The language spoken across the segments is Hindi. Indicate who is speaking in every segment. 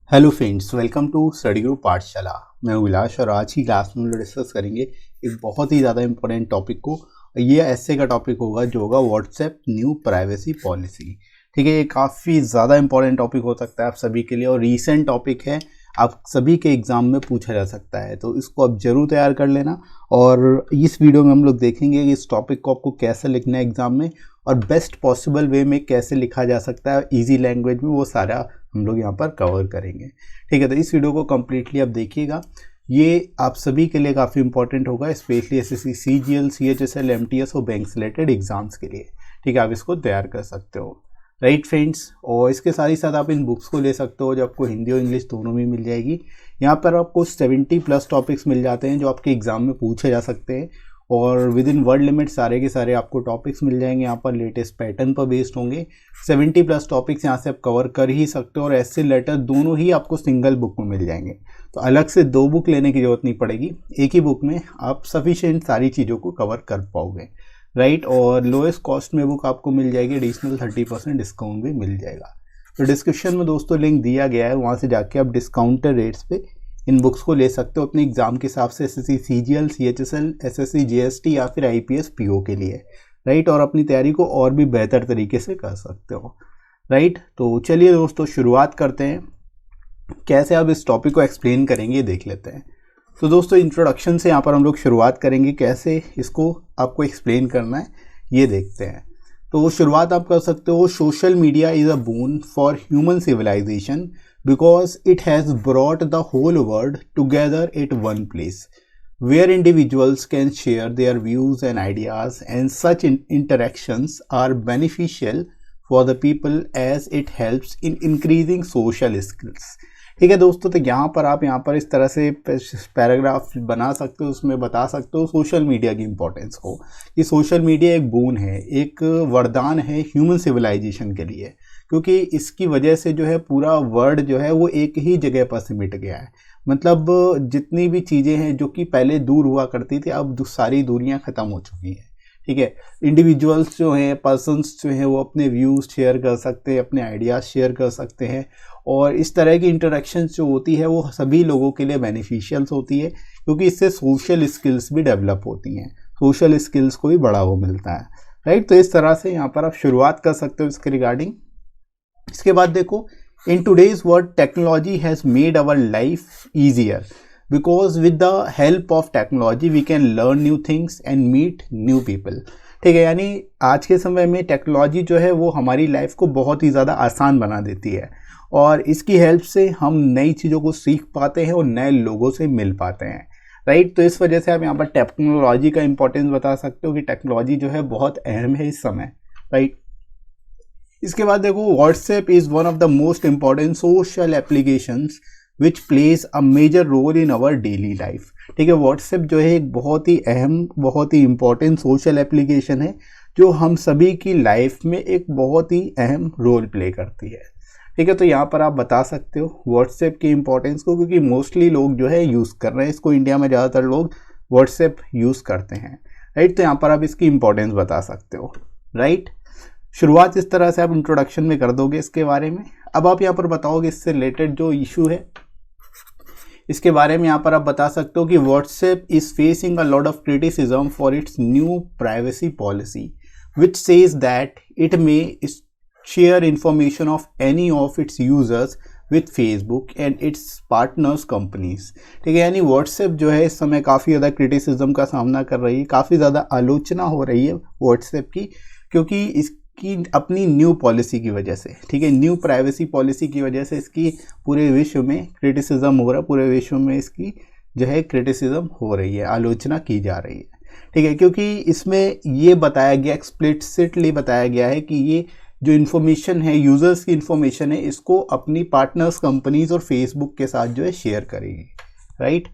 Speaker 1: Hello friends, welcome to study group Pathshala. मैं विलास और आज की क्लास में हम लोग डिस्कस करेंगे एक बहुत ही ज़्यादा इंपॉर्टेंट टॉपिक को। ये ऐसे का टॉपिक होगा जो होगा व्हाट्सएप न्यू प्राइवेसी पॉलिसी। ठीक है, ये काफ़ी ज़्यादा इंपॉर्टेंट टॉपिक हो सकता है आप सभी के लिए और रीसेंट टॉपिक है, आप सभी के एग्ज़ाम में पूछा जा सकता है, तो इसको आप ज़रूर तैयार कर लेना। और इस वीडियो में हम लोग देखेंगे कि इस टॉपिक को आपको कैसे लिखना है एग्ज़ाम में और बेस्ट पॉसिबल वे में कैसे लिखा जा सकता है इजी लैंग्वेज में, वो सारा हम लोग यहाँ पर कवर करेंगे। ठीक है, तो इस वीडियो को कम्प्लीटली आप देखिएगा, ये आप सभी के लिए काफ़ी इंपॉर्टेंट होगा, specially SSC CGL, CHSL, MTS और बैंक से रिलेटेड एग्जाम्स के लिए। ठीक है, आप इसको तैयार कर सकते हो, राइट फ्रेंड्स। और इसके साथ ही साथ आप इन बुक्स को ले सकते हो जो आपको हिंदी और इंग्लिश दोनों में मिल जाएगी। यहाँ पर आपको 70+ टॉपिक्स मिल जाते हैं जो आपके एग्जाम में पूछे जा सकते हैं और विद इन वर्ड लिमिट सारे के सारे आपको टॉपिक्स मिल जाएंगे। यहाँ पर लेटेस्ट पैटर्न पर बेस्ड होंगे। 70+ टॉपिक्स यहाँ से आप कवर कर ही सकते हो और ऐसे लेटर दोनों ही आपको सिंगल बुक में मिल जाएंगे, तो अलग से 2 बुक लेने की जरूरत नहीं पड़ेगी, एक ही बुक में आप सफिशिएंट सारी चीज़ों को कवर कर पाओगे, राइट। और लोएस्ट कॉस्ट में बुक आपको मिल जाएगी, एडिशनल 30% डिस्काउंट भी मिल जाएगा। तो डिस्क्रिप्शन में दोस्तों लिंक दिया गया है, वहाँ से जाके आप डिस्काउंटेड रेट्स पे इन बुक्स को ले सकते हो अपने एग्जाम के हिसाब से, SSC CGL, CHSL, SSC GST या फिर आईपीएस पीओ के लिए, राइट। और अपनी तैयारी को और भी बेहतर तरीके से कर सकते हो, राइट। तो चलिए दोस्तों शुरुआत करते हैं, कैसे आप इस टॉपिक को एक्सप्लेन करेंगे देख लेते हैं। तो दोस्तों इंट्रोडक्शन से यहाँ पर हम लोग शुरुआत करेंगे, कैसे इसको आपको एक्सप्लेन करना है ये देखते हैं। तो शुरुआत आप कर सकते हो, social media is a boon for human civilisation because it has brought the whole world together at one place where individuals can share their views and ideas, and such interactions are beneficial for the people as it helps in increasing social skills। ठीक है दोस्तों, तो यहाँ पर इस तरह से पैराग्राफ बना सकते हो, उसमें बता सकते हो सोशल मीडिया की इंपॉर्टेंस को, कि सोशल मीडिया एक बून है, एक वरदान है ह्यूमन सिविलाइजेशन के लिए, क्योंकि इसकी वजह से जो है पूरा वर्ल्ड जो है वो एक ही जगह पर सिमट गया है। मतलब जितनी भी चीज़ें हैं जो कि पहले दूर हुआ करती थी, अब सारी दूरियां ख़त्म हो चुकी हैं। ठीक है, इंडिविजुअल्स जो हैं, पर्सन्स जो हैं, वो अपने व्यूज़ शेयर कर सकते हैं, अपने आइडियाज़ शेयर कर सकते हैं, और इस तरह की इंटरेक्शंस जो होती है वो सभी लोगों के लिए बेनिफिशियल्स होती है, क्योंकि इससे सोशल स्किल्स भी डेवलप होती हैं, सोशल स्किल्स को भी बढ़ावा मिलता है, राइट। तो इस तरह से यहाँ पर आप शुरुआत कर सकते हो इसके रिगार्डिंग। इसके बाद देखो, in today's world technology has made our life easier because with the help of technology we can learn new things and meet new people. ठीक है, यानी आज के समय में टेक्नोलॉजी जो है वो हमारी लाइफ को बहुत ही ज़्यादा आसान बना देती है और इसकी हेल्प से हम नई चीज़ों को सीख पाते हैं और नए लोगों से मिल पाते हैं, राइट। तो इस वजह से आप यहाँ पर टेक्नोलॉजी का इंपॉर्टेंस बता सकते हो कि टेक्नोलॉजी जो है बहुत अहम है इस समय, राइट। इसके बाद देखो, WhatsApp is one of the most important social applications which plays a major role in our daily life. ठीक है, व्हाट्सएप जो है एक बहुत ही अहम, बहुत ही इम्पॉर्टेंट सोशल एप्लीकेशन है जो हम सभी की लाइफ में एक बहुत ही अहम रोल प्ले करती है। ठीक है, तो यहाँ पर आप बता सकते हो व्हाट्सएप की इंपॉर्टेंस को, क्योंकि मोस्टली लोग जो है यूज़ कर रहे हैं इसको, इंडिया में ज़्यादातर लोग व्हाट्सएप यूज़ करते हैं, राइट। तो यहाँ पर आप इसकी इंपॉर्टेंस बता सकते हो, राइट। शुरुआत इस तरह से आप इंट्रोडक्शन में कर दोगे इसके बारे में। अब आप यहाँ पर बताओगे इससे रिलेटेड जो इशू है इसके बारे में, यहाँ पर आप बता सकते हो कि WhatsApp is facing a lot of criticism for its new privacy policy which says that it may share information of any of its users with Facebook and it's partners companies. ठीक है, यानी व्हाट्सएप जो है इस समय काफ़ी ज़्यादा क्रिटिसिज्म का सामना कर रही है, काफ़ी ज़्यादा आलोचना हो रही है व्हाट्सएप की, क्योंकि इसकी अपनी न्यू पॉलिसी की वजह से, ठीक है, न्यू प्राइवेसी पॉलिसी की वजह से इसकी पूरे विश्व में क्रिटिसिज्म हो रहा है, पूरे विश्व में इसकी जो है क्रिटिसिज्म हो रही है, आलोचना की जा रही है। ठीक है, क्योंकि इसमें ये बताया गया, एक्सप्लिसिटली बताया गया है कि ये जो इन्फॉर्मेशन है, यूज़र्स की इन्फॉर्मेशन है, इसको अपनी पार्टनर्स कंपनीज और फेसबुक के साथ जो है शेयर करेगी, right.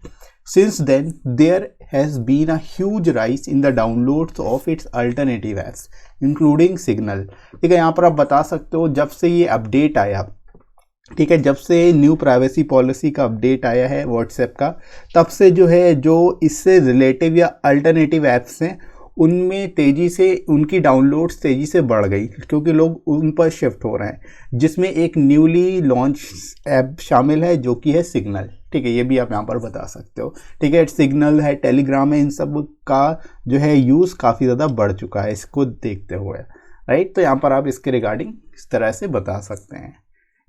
Speaker 1: Since then, there has been a huge rise in the downloads of its alternative apps, including Signal। ठीक है, यहाँ पर आप बता सकते हो जब से ये अपडेट आया, ठीक है, जब से न्यू प्राइवेसी पॉलिसी का अपडेट आया है व्हाट्सएप का, तब से जो है जो इससे रिलेटिव या अल्टरनेटिव ऐप्स हैं उनमें तेज़ी से उनकी डाउनलोड्स तेज़ी से बढ़ गई क्योंकि लोग उन पर शिफ्ट हो रहे हैं, जिसमें एक न्यूली लॉन्च ऐप शामिल है जो कि है सिग्नल। ठीक है, ये भी आप यहाँ पर बता सकते हो। ठीक है, सिग्नल है, टेलीग्राम है, इन सब का जो है यूज़ काफ़ी ज़्यादा बढ़ चुका है इसको देखते हुए, राइट। तो यहाँ पर आप इसके रिगार्डिंग इस तरह से बता सकते हैं।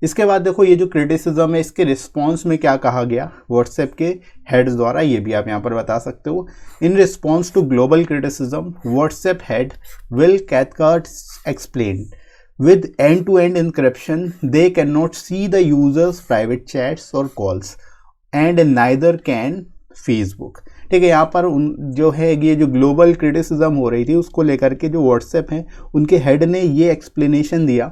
Speaker 1: इसके बाद देखो ये जो क्रिटिसिज्म है इसके रिस्पॉन्स में क्या कहा गया व्हाट्सएप के हेड्स द्वारा, ये भी आप यहाँ पर बता सकते हो। In response to global criticism WhatsApp head Will Cathcart explain with end-to-end encryption they cannot see the user's private chats or calls and neither can Facebook। ठीक है, यहाँ पर जो है ये जो ग्लोबल क्रिटिसिज्म हो रही थी उसको लेकर के जो व्हाट्सएप हैं उनके हेड ने ये एक्सप्लेनेशन दिया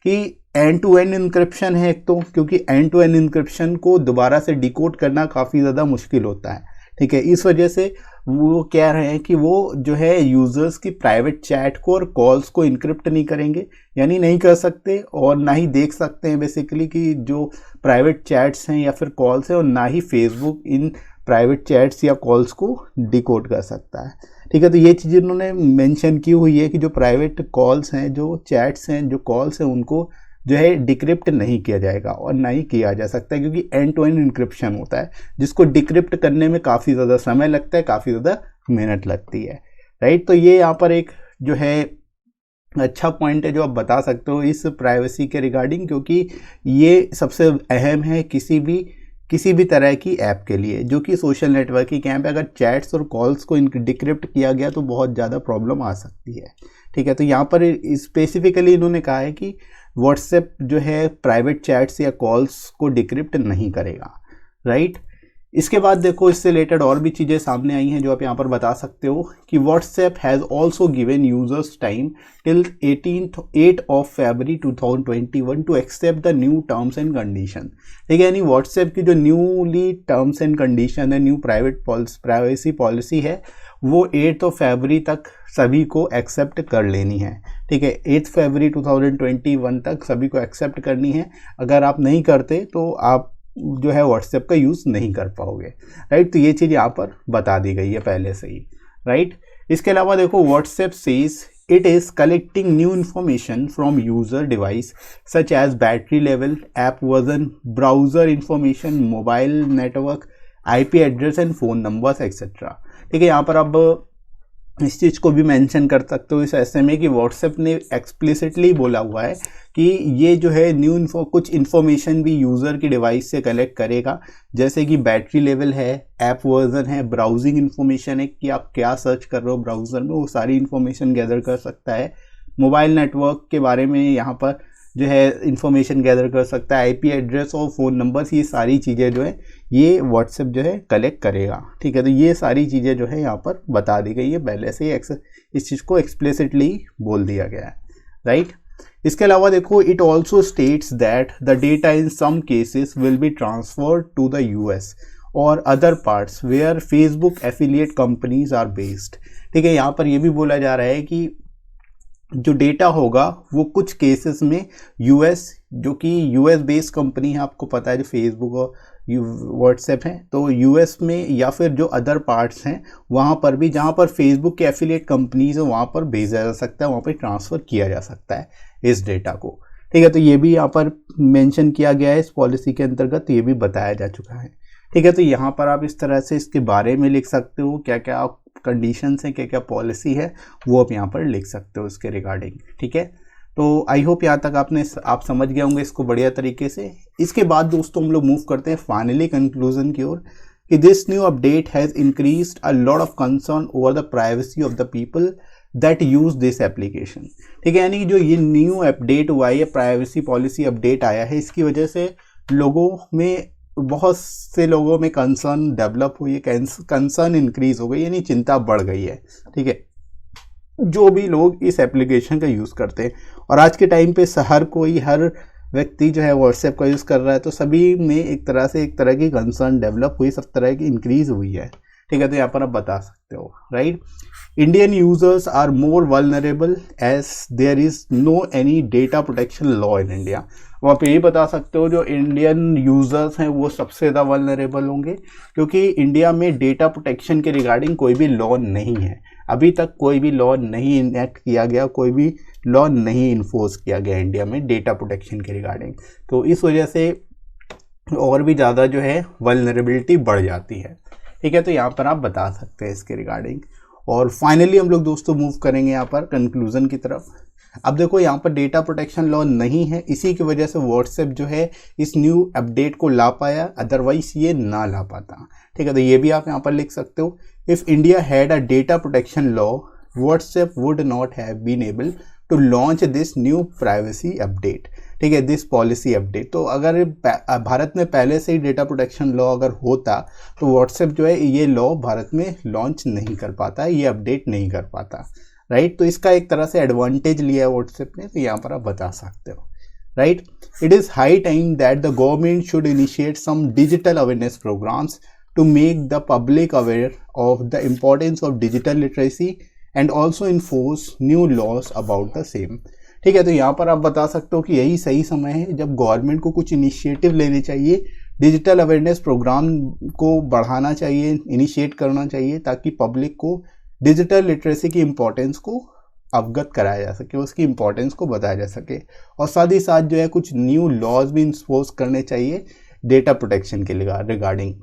Speaker 1: कि एंड टू एंड इंक्रिप्शन है एक तो, क्योंकि एंड टू एंड इंक्रिप्शन को दोबारा से डिकोड करना काफ़ी ज़्यादा मुश्किल होता है। ठीक है, इस वजह से वो कह रहे हैं कि वो जो है यूज़र्स की प्राइवेट चैट को और कॉल्स को इनक्रिप्ट नहीं करेंगे, यानी नहीं कर सकते और ना ही देख सकते हैं बेसिकली कि जो प्राइवेट चैट्स हैं या फिर कॉल्स हैं, और ना ही फेसबुक इन प्राइवेट चैट्स या कॉल्स को डिकोड कर सकता है। ठीक है, तो ये चीज़ इन्होंने मेंशन की हुई है कि जो प्राइवेट कॉल्स हैं, जो चैट्स हैं, जो कॉल्स हैं, उनको जो है डिक्रिप्ट नहीं किया जाएगा और ना ही किया जा सकता है, क्योंकि एंड टू एंड इंक्रिप्शन होता है जिसको डिक्रिप्ट करने में काफ़ी ज़्यादा समय लगता है, काफ़ी ज़्यादा मेहनत लगती है, राइट। तो ये यहाँ पर एक जो है अच्छा पॉइंट है जो आप बता सकते हो इस प्राइवेसी के रिगार्डिंग, क्योंकि ये सबसे अहम है किसी भी तरह की ऐप के लिए जो कि सोशल नेटवर्किंग ऐप है। अगर चैट्स और कॉल्स को डिक्रिप्ट किया गया तो बहुत ज़्यादा प्रॉब्लम आ सकती है। ठीक है, तो यहाँ पर स्पेसिफिकली इन्होंने कहा है कि व्हाट्सएप जो है प्राइवेट चैट्स या कॉल्स को डिक्रिप्ट नहीं करेगा, राइट। इसके बाद देखो इससे रिलेटेड और भी चीज़ें सामने आई हैं जो आप यहाँ पर बता सकते हो कि WhatsApp has also given users time till 8 of February 2021 to accept the new terms and condition. ठीक है, यानी व्हाट्सएप की जो न्यूली टर्म्स एंड कंडीशन है, न्यू प्राइवेसी पॉलिसी है, वो 8 फरवरी तक सभी को एक्सेप्ट कर लेनी है। ठीक है, 8 फरवरी 2021 तक सभी को एक्सेप्ट करनी है। अगर आप नहीं करते तो आप जो है व्हाट्सएप का यूज़ नहीं कर पाओगे, राइट। तो ये चीज़ यहाँ पर बता दी गई है पहले से ही, राइट। इसके अलावा देखो WhatsApp says it is collecting new information from user device such as battery level, app version, browser information, mobile network, IP address and phone numbers etcetera. ठीक है, यहाँ पर अब इस चीज़ को भी मेंशन कर सकते हो इस ऐसे में कि व्हाट्सएप ने एक्सप्लिसिटली बोला हुआ है कि ये जो है कुछ इन्फॉर्मेशन भी यूज़र की डिवाइस से कलेक्ट करेगा, जैसे कि बैटरी लेवल है, ऐप वर्जन है, ब्राउजिंग इन्फॉर्मेशन है कि आप क्या सर्च कर रहे हो ब्राउज़र में, वो सारी इन्फॉर्मेशन गैदर कर सकता है। मोबाइल नेटवर्क के बारे में यहाँ पर जो है इन्फॉर्मेशन गैदर कर सकता है, IP एड्रेस और फ़ोन नंबर्स, ये सारी चीज़ें जो है ये व्हाट्सएप जो है कलेक्ट करेगा। ठीक है, तो ये सारी चीज़ें जो है यहाँ पर बता दी गई है, पहले से ही इस चीज़ को एक्सप्लिसिटली बोल दिया गया है, राइट। इसके अलावा देखो it also states that the data in some cases will be transferred to the US और other parts where Facebook affiliate companies are based. ठीक है, यहाँ पर ये भी बोला जा रहा है कि जो डेटा होगा वो कुछ केसेस में US, जो कि US बेस्ड कंपनी है, आपको पता है जो फेसबुक और व्हाट्सएप है, तो US में या फिर जो अदर पार्ट्स हैं वहाँ पर भी, जहाँ पर फेसबुक के एफिलिएट कंपनीज है वहाँ पर भेजा जा सकता है, वहाँ पर ट्रांसफ़र किया जा सकता है इस डेटा को। ठीक है, तो ये भी यहाँ पर मेंशन किया गया है इस पॉलिसी के अंतर्गत, ये भी बताया जा चुका है। ठीक है, तो यहाँ पर आप इस तरह से इसके बारे में लिख सकते हो, क्या क्या कंडीशंस हैं, क्या क्या पॉलिसी है, वो आप यहाँ पर लिख सकते हो इसके रिगार्डिंग। ठीक है, तो आई होप यहाँ तक आप समझ गए होंगे इसको बढ़िया तरीके से। इसके बाद दोस्तों हम लोग मूव करते हैं फाइनली कंक्लूजन की ओर कि this new update has increased a lot of concern over the privacy of the people that use this application. ठीक है, यानी कि जो ये न्यू अपडेट हुआ है, ये प्राइवेसी पॉलिसी अपडेट आया है, इसकी वजह से बहुत से लोगों में कंसर्न डेवलप हुई है, कंसर्न इंक्रीज हो गई, यानी चिंता बढ़ गई है। ठीक है, जो भी लोग इस एप्लीकेशन का यूज़ करते हैं, और आज के टाइम पे हर व्यक्ति जो है व्हाट्सएप का यूज़ कर रहा है, तो सभी में एक तरह की कंसर्न डेवलप हुई, सब तरह की इंक्रीज हुई है। ठीक है, तो यहाँ पर आप बता सकते हो, right. Indian users are more vulnerable as there is no any data protection law in India. अब आप यही बता सकते हो जो इंडियन यूजर्स हैं वो सबसे ज़्यादा वल्नरेबल होंगे, क्योंकि इंडिया में डेटा प्रोटेक्शन के रिगार्डिंग कोई भी लॉ नहीं है। अभी तक कोई भी लॉ नहीं इनेक्ट किया गया, कोई भी लॉ नहीं इन्फोर्स किया गया इंडिया में डेटा प्रोटेक्शन के रिगार्डिंग। तो इस वजह से और भी ज़्यादा जो है वल्नरेबिलिटी बढ़ जाती है। ठीक है, तो यहाँ पर आप बता सकते हैं इसके रिगार्डिंग। और फाइनली हम लोग दोस्तों मूव करेंगे यहाँ पर कंक्लूजन की तरफ। अब देखो यहाँ पर डेटा प्रोटेक्शन लॉ नहीं है, इसी की वजह से व्हाट्सएप जो है इस न्यू अपडेट को ला पाया, अदरवाइज ये ना ला पाता। ठीक है, तो ये भी आप यहाँ पर लिख सकते हो, if India had a data protection law WhatsApp would not have been able to launch this new privacy update. ठीक है, दिस पॉलिसी अपडेट। तो अगर भारत में पहले से ही डेटा प्रोटेक्शन लॉ अगर होता तो व्हाट्सएप जो है ये लॉ भारत में लॉन्च नहीं कर पाता, ये अपडेट नहीं कर पाता। राइट, तो इसका एक तरह से एडवांटेज लिया है व्हाट्सएप ने, तो यहाँ पर आप बता सकते हो। Right, it is high time that the government should initiate some digital awareness programs to make the public aware of the importance of digital literacy and also enforce new laws about the same. ठीक है, तो यहाँ पर आप बता सकते हो कि यही सही समय है जब गवर्नमेंट को कुछ इनिशिएटिव लेने चाहिए, डिजिटल अवेयरनेस प्रोग्राम को बढ़ाना चाहिए, इनिशिएट करना चाहिए, ताकि पब्लिक को डिजिटल लिटरेसी की इम्पोर्टेंस को अवगत कराया जा सके, उसकी इम्पोर्टेंस को बताया जा सके। और साथ ही साथ जो है कुछ न्यू लॉज भी इन्फोर्स करने चाहिए डेटा प्रोटेक्शन के रिगार्डिंग।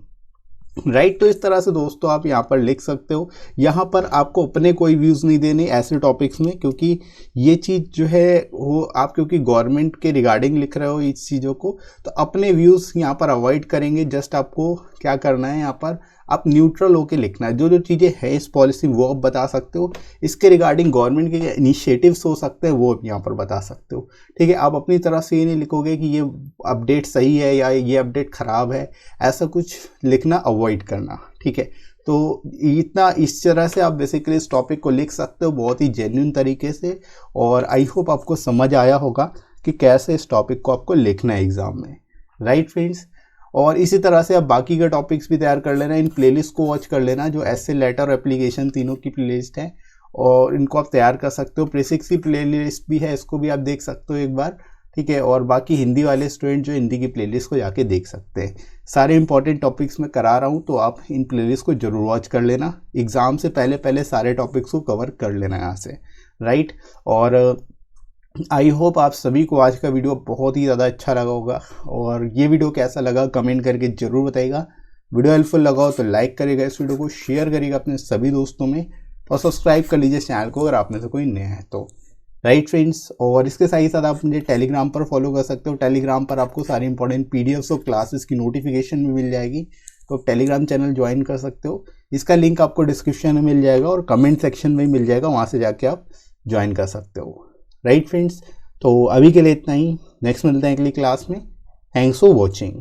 Speaker 1: राइट, तो इस तरह से दोस्तों आप यहाँ पर लिख सकते हो। यहाँ पर आपको अपने कोई व्यूज़ नहीं देने ऐसे टॉपिक्स में, क्योंकि ये चीज़ जो है वो आप क्योंकि गवर्नमेंट के रिगार्डिंग लिख रहे हो इस चीज़ों को, तो अपने व्यूज़ यहाँ पर अवॉइड करेंगे। जस्ट आपको क्या करना है, यहाँ पर आप न्यूट्रल होकर लिखना है। जो जो चीज़ें हैं इस पॉलिसी वो आप बता सकते हो, इसके रिगार्डिंग गवर्नमेंट के इनिशिएटिव्स हो सकते हैं वो यहाँ पर बता सकते हो। ठीक है, आप अपनी तरफ से ये नहीं लिखोगे कि ये अपडेट सही है या ये अपडेट ख़राब है, ऐसा कुछ लिखना अवॉइड करना। ठीक है, तो इतना इस तरह से आप बेसिकली इस टॉपिक को लिख सकते हो बहुत ही जेन्युइन तरीके से। और आई होप आपको समझ आया होगा कि कैसे इस टॉपिक को आपको लिखना है एग्ज़ाम में। राइट फ्रेंड्स, और इसी तरह से आप बाकी के टॉपिक्स भी तैयार कर लेना, इन प्लेलिस्ट को वॉच कर लेना, जो ऐसे लेटर और एप्लीकेशन तीनों की प्लेलिस्ट है, और इनको आप तैयार कर सकते हो। प्रीसिक्स की प्लेलिस्ट भी है, इसको भी आप देख सकते हो एक बार। ठीक है, और बाकी हिंदी वाले स्टूडेंट जो हिंदी की प्लेलिस्ट को जाके देख सकते हैं। सारे इंपॉर्टेंट टॉपिक्स मैं करा रहा हूँ, तो आप इन प्लेलिस्ट को जरूर वॉच कर लेना। एग्ज़ाम से पहले पहले सारे टॉपिक्स को कवर कर लेना यहाँ से। राइट, और आई होप आप सभी को आज का वीडियो बहुत ही ज़्यादा अच्छा लगा होगा, और ये वीडियो कैसा लगा कमेंट करके ज़रूर बताइएगा। वीडियो हेल्पफुल लगा हो तो लाइक करिएगा, इस वीडियो को शेयर करिएगा अपने सभी दोस्तों में, और सब्सक्राइब कर लीजिए चैनल को अगर आप में से कोई नया है तो। राइट फ्रेंड्स, और इसके साथ ही साथ आप मुझे टेलीग्राम पर फॉलो कर सकते हो। टेलीग्राम पर आपको सारी इंपॉर्टेंट पीडीएफ्स और क्लासेस की नोटिफिकेशन भी मिल जाएगी, तो आप टेलीग्राम चैनल ज्वाइन कर सकते हो। इसका लिंक आपको डिस्क्रिप्शन में मिल जाएगा और कमेंट सेक्शन में मिल जाएगा, वहाँ से जाके आप ज्वाइन कर सकते हो। राइट फ्रेंड्स, तो अभी के लिए इतना ही, नेक्स्ट मिलते हैं अगली क्लास में। Thanks for watching.